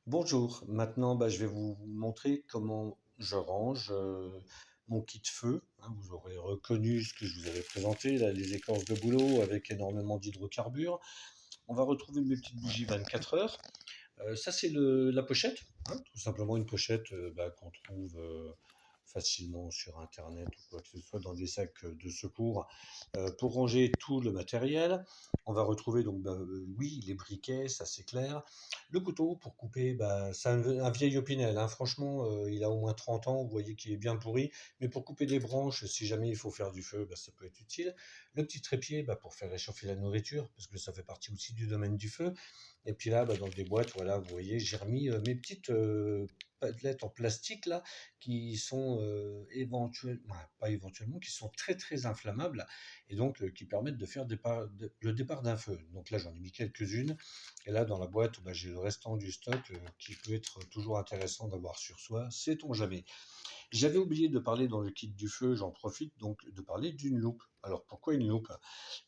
Bonjour, maintenant je vais vous montrer comment je range mon kit feu, hein. Vous aurez reconnu ce que je vous avais présenté, là, les écorces de bouleau avec énormément d'hydrocarbures. On va retrouver mes petites bougies 24 heures. Ça c'est la pochette, hein, tout simplement une pochette qu'on trouve facilement sur internet ou quoi que ce soit dans des sacs de secours pour ranger tout le matériel. On va retrouver donc oui, les briquets, ça c'est clair. Le couteau pour couper, c'est un vieil Opinel, hein. Franchement, il a au moins 30 ans, vous voyez qu'il est bien pourri, mais pour couper des branches, si jamais il faut faire du feu, ça peut être utile. Le petit trépied, pour faire réchauffer la nourriture, parce que ça fait partie aussi du domaine du feu. Et puis là, dans des boîtes, voilà, vous voyez, j'ai remis mes petites palettes en plastique là, qui sont éventuellement, pas éventuellement, qui sont très très inflammables et donc qui permettent de faire le départ d'un feu. Donc là, j'en ai mis quelques-unes. Et là, dans la boîte, j'ai le restant du stock qui peut être toujours intéressant d'avoir sur soi, sait-on jamais. J'avais oublié de parler dans le kit du feu, j'en profite donc de parler d'une loupe. Alors pourquoi une loupe?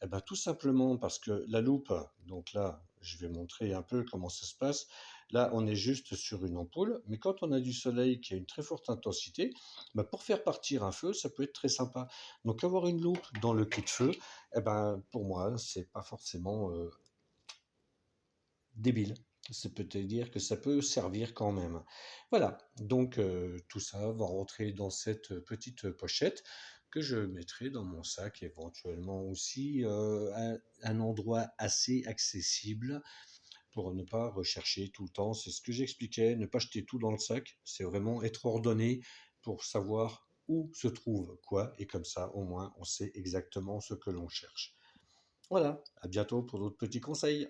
Eh ben, tout simplement parce que la loupe, donc là, je vais montrer un peu comment ça se passe. Là, on est juste sur une ampoule, mais quand on a du soleil qui a une très forte intensité, pour faire partir un feu, ça peut être très sympa. Donc avoir une loupe dans le kit feu, eh ben, pour moi, c'est pas forcément débile. Ça peut te dire que ça peut servir quand même. Voilà, donc tout ça va rentrer dans cette petite pochette que je mettrai dans mon sac, éventuellement aussi un endroit assez accessible pour ne pas rechercher tout le temps. C'est ce que j'expliquais, ne pas jeter tout dans le sac, c'est vraiment être ordonné pour savoir où se trouve quoi, et comme ça au moins on sait exactement ce que l'on cherche. Voilà, à bientôt pour d'autres petits conseils.